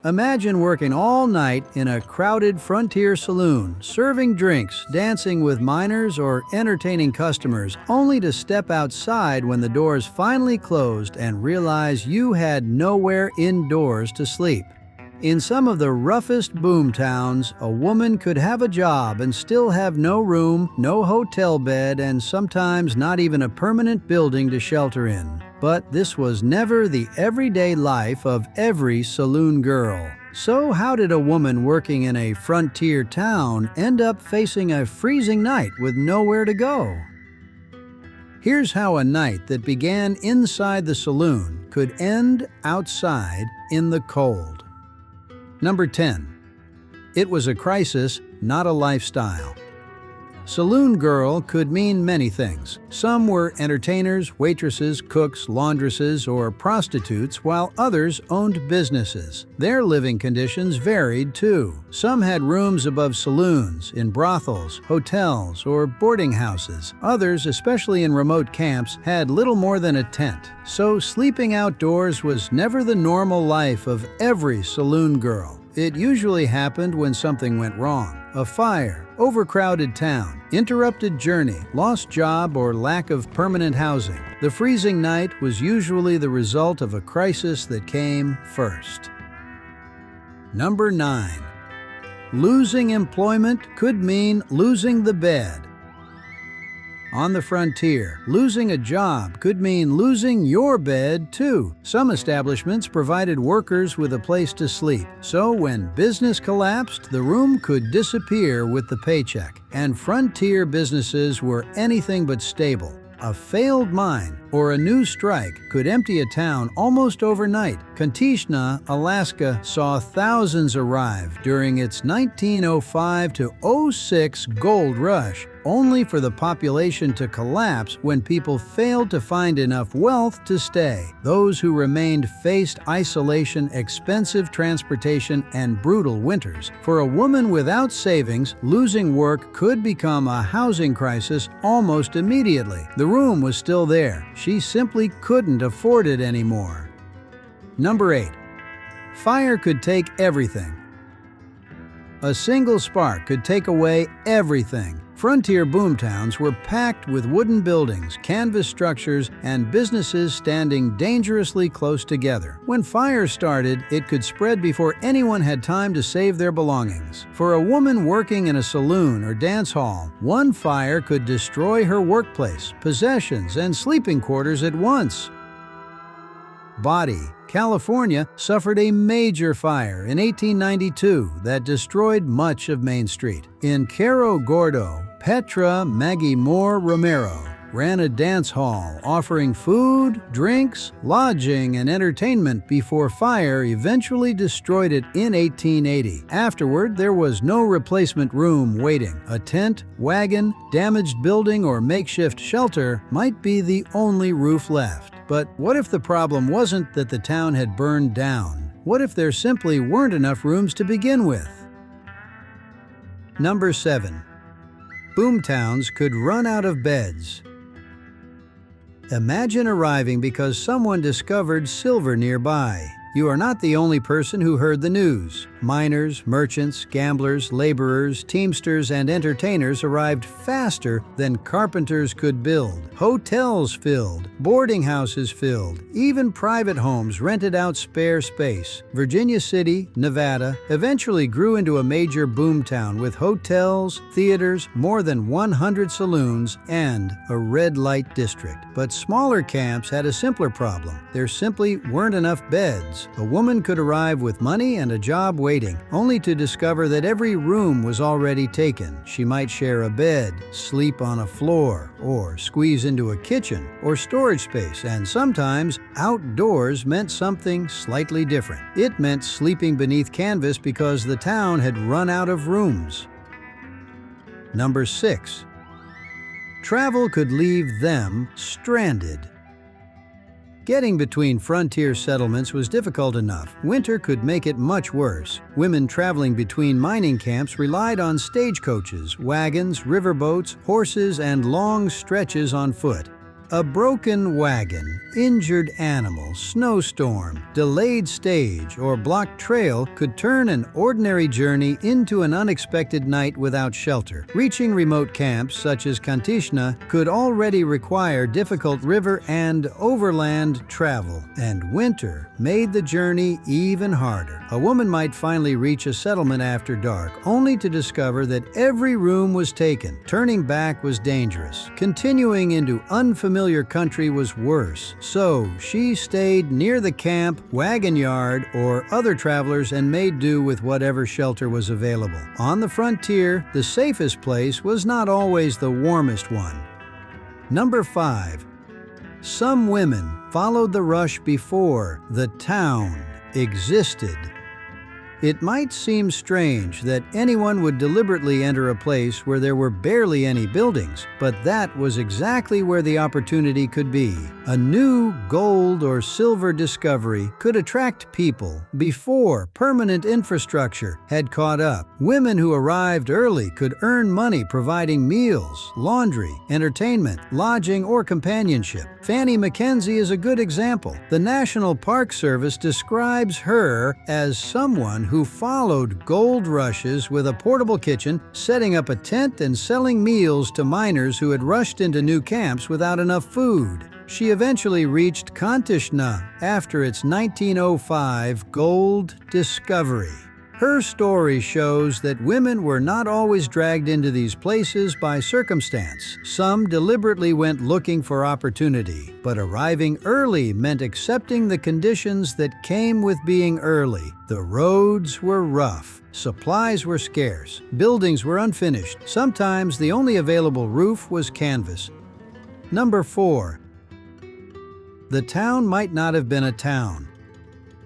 Imagine working all night in a crowded frontier saloon, serving drinks, dancing with minors, or entertaining customers, only to step outside when the doors finally closed and realize you had nowhere indoors to sleep. In some of the roughest boom towns, a woman could have a job and still have no room, no hotel bed, and sometimes not even a permanent building to shelter in. But this was never the everyday life of every saloon girl. So how did a woman working in a frontier town end up facing a freezing night with nowhere to go? Here's how a night that began inside the saloon could end outside in the cold. Number 10. It was a crisis, not a lifestyle. Saloon girl could mean many things. Some were entertainers, waitresses, cooks, laundresses, or prostitutes, while others owned businesses. Their living conditions varied too. Some had rooms above saloons, in brothels, hotels, or boarding houses. Others, especially in remote camps, had little more than a tent. So sleeping outdoors was never the normal life of every saloon girl. It usually happened when something went wrong. A fire, overcrowded town, interrupted journey, lost job, or lack of permanent housing. The freezing night was usually the result of a crisis that came first. Number 9. Losing employment could mean losing the bed. On the frontier, losing a job could mean losing your bed too. Some establishments provided workers with a place to sleep, so when business collapsed, the room could disappear with the paycheck. And frontier businesses were anything but stable. A failed mine or a new strike could empty a town almost overnight. Kantishna, Alaska, saw thousands arrive during its 1905 to 06 gold rush, only for the population to collapse when people failed to find enough wealth to stay. Those who remained faced isolation, expensive transportation, and brutal winters. For a woman without savings, losing work could become a housing crisis almost immediately. The room was still there. She simply couldn't afford it anymore. Number 8. Fire could take everything. A single spark could take away everything. Frontier boomtowns were packed with wooden buildings, canvas structures, and businesses standing dangerously close together. When fire started, it could spread before anyone had time to save their belongings. For a woman working in a saloon or dance hall, one fire could destroy her workplace, possessions, and sleeping quarters at once. Body, California suffered a major fire in 1892 that destroyed much of Main Street. In Cerro Gordo, Petra Maggie Moore Romero ran a dance hall offering food, drinks, lodging, and entertainment before fire eventually destroyed it in 1880. Afterward, there was no replacement room waiting. A tent, wagon, damaged building, or makeshift shelter might be the only roof left. But what if the problem wasn't that the town had burned down? What if there simply weren't enough rooms to begin with? Number 7. Boomtowns could run out of beds. Imagine arriving because someone discovered silver nearby. You are not the only person who heard the news. Miners, merchants, gamblers, laborers, teamsters, and entertainers arrived faster than carpenters could build. Hotels filled, boarding houses filled, even private homes rented out spare space. Virginia City, Nevada, eventually grew into a major boomtown with hotels, theaters, more than 100 saloons, and a red light district. But smaller camps had a simpler problem. There simply weren't enough beds. A woman could arrive with money and a job waiting, only to discover that every room was already taken. She might share a bed, sleep on a floor, or squeeze into a kitchen or storage space, and sometimes outdoors meant something slightly different. It meant sleeping beneath canvas because the town had run out of rooms. Number 6. Travel could leave them stranded. Getting between frontier settlements was difficult enough. Winter could make it much worse. Women traveling between mining camps relied on stagecoaches, wagons, riverboats, horses, and long stretches on foot. A broken wagon, injured animal, snowstorm, delayed stage, or blocked trail could turn an ordinary journey into an unexpected night without shelter. Reaching remote camps such as Kantishna could already require difficult river and overland travel, and winter made the journey even harder. A woman might finally reach a settlement after dark, only to discover that every room was taken. Turning back was dangerous. Continuing into unfamiliar country was worse, so she stayed near the camp, wagon yard, or other travelers and made do with whatever shelter was available. On the frontier, the safest place was not always the warmest one. Number 5. Some women followed the rush before the town existed. It might seem strange that anyone would deliberately enter a place where there were barely any buildings, but that was exactly where the opportunity could be. A new gold or silver discovery could attract people before permanent infrastructure had caught up. Women who arrived early could earn money providing meals, laundry, entertainment, lodging, or companionship. Fanny Mackenzie is a good example. The National Park Service describes her as someone who followed gold rushes with a portable kitchen, setting up a tent and selling meals to miners who had rushed into new camps without enough food. She eventually reached Kantishna after its 1905 gold discovery. Her story shows that women were not always dragged into these places by circumstance. Some deliberately went looking for opportunity, but arriving early meant accepting the conditions that came with being early. The roads were rough, supplies were scarce, buildings were unfinished. Sometimes the only available roof was canvas. Number 4. The town might not have been a town.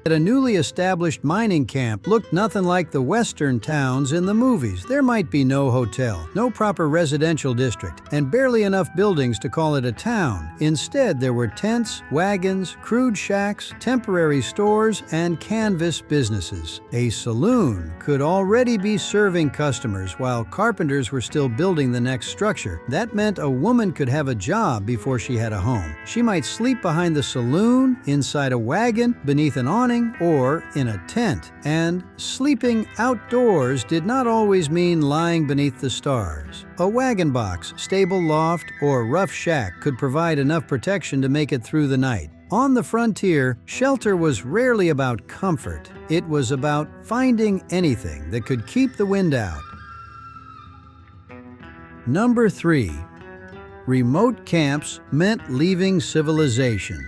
A newly established mining camp looked nothing like the western towns in the movies. There might be no hotel, no proper residential district, and barely enough buildings to call it a town. Instead, there were tents, wagons, crude shacks, temporary stores, and canvas businesses. A saloon could already be serving customers while carpenters were still building the next structure. That meant a woman could have a job before she had a home. She might sleep behind the saloon, inside a wagon, beneath an awning, or in a tent. And sleeping outdoors did not always mean lying beneath the stars. A wagon box, stable loft, or rough shack could provide enough protection to make it through the night. On the frontier, shelter was rarely about comfort. It was about finding anything that could keep the wind out. Number 3. Remote camps meant leaving civilization.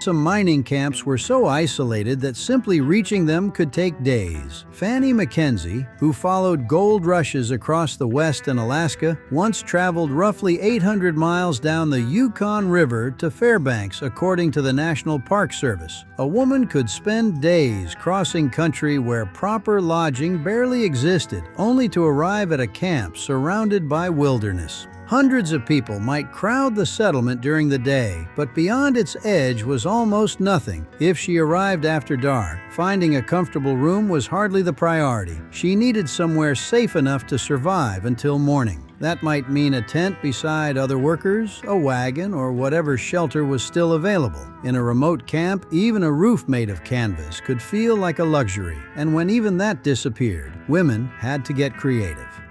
Some mining camps were so isolated that simply reaching them could take days. Fanny Mackenzie, who followed gold rushes across the West and Alaska, once traveled roughly 800 miles down the Yukon River to Fairbanks, according to the National Park Service. A woman could spend days crossing country where proper lodging barely existed, only to arrive at a camp surrounded by wilderness. Hundreds of people might crowd the settlement during the day, but beyond its edge was almost nothing. If she arrived after dark, finding a comfortable room was hardly the priority. She needed somewhere safe enough to survive until morning. That might mean a tent beside other workers, a wagon, or whatever shelter was still available. In a remote camp, even a roof made of canvas could feel like a luxury, and when even that disappeared, women had to get creative.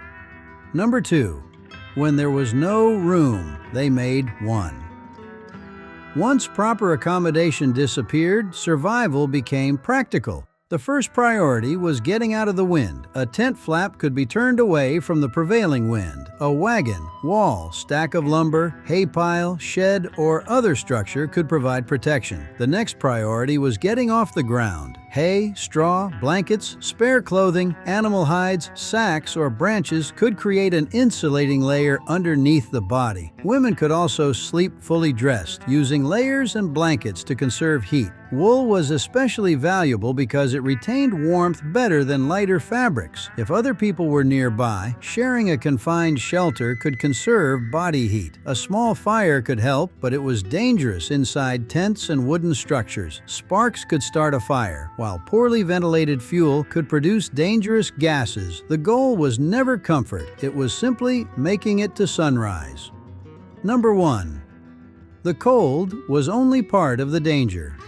Number 2. When there was no room, they made one. Once proper accommodation disappeared, survival became practical. The first priority was getting out of the wind. A tent flap could be turned away from the prevailing wind. A wagon, wall, stack of lumber, hay pile, shed, or other structure could provide protection. The next priority was getting off the ground. Hay, straw, blankets, spare clothing, animal hides, sacks, or branches could create an insulating layer underneath the body. Women could also sleep fully dressed, using layers and blankets to conserve heat. Wool was especially valuable because it retained warmth better than lighter fabrics. If other people were nearby, sharing a confined shelter could conserve body heat. A small fire could help, but it was dangerous inside tents and wooden structures. Sparks could start a fire, while poorly ventilated fuel could produce dangerous gases. The goal was never comfort, it was simply making it to sunrise. Number 1. The cold was only part of the danger.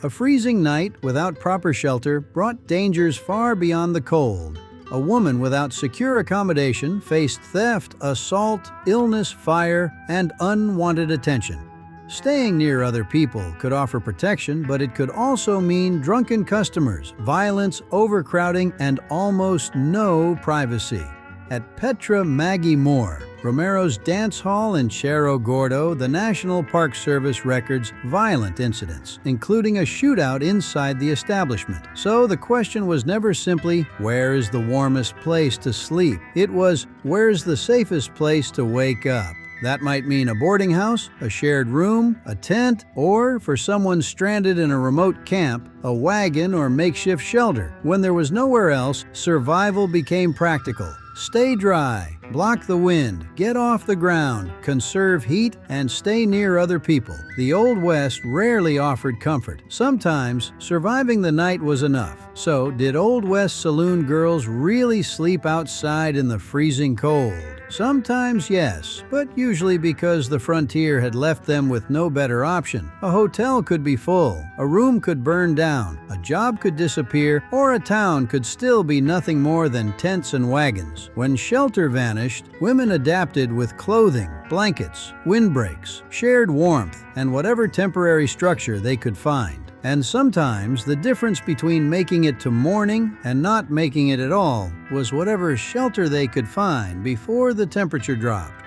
A freezing night without proper shelter brought dangers far beyond the cold. A woman without secure accommodation faced theft, assault, illness, fire, and unwanted attention. Staying near other people could offer protection, but it could also mean drunken customers, violence, overcrowding, and almost no privacy. At Petra Maggie Moore, Romero's dance hall in Cerro Gordo, the National Park Service records violent incidents, including a shootout inside the establishment. So the question was never simply, where is the warmest place to sleep? It was, where's the safest place to wake up? That might mean a boarding house, a shared room, a tent, or, for someone stranded in a remote camp, a wagon or makeshift shelter. When there was nowhere else, survival became practical. Stay dry, block the wind, get off the ground, conserve heat, and stay near other people. The Old West rarely offered comfort. Sometimes, surviving the night was enough. So, did Old West saloon girls really sleep outside in the freezing cold? Sometimes yes, but usually because the frontier had left them with no better option. A hotel could be full, a room could burn down, a job could disappear, or a town could still be nothing more than tents and wagons. When shelter vanished, women adapted with clothing, blankets, windbreaks, shared warmth, and whatever temporary structure they could find. And sometimes the difference between making it to morning and not making it at all was whatever shelter they could find before the temperature dropped.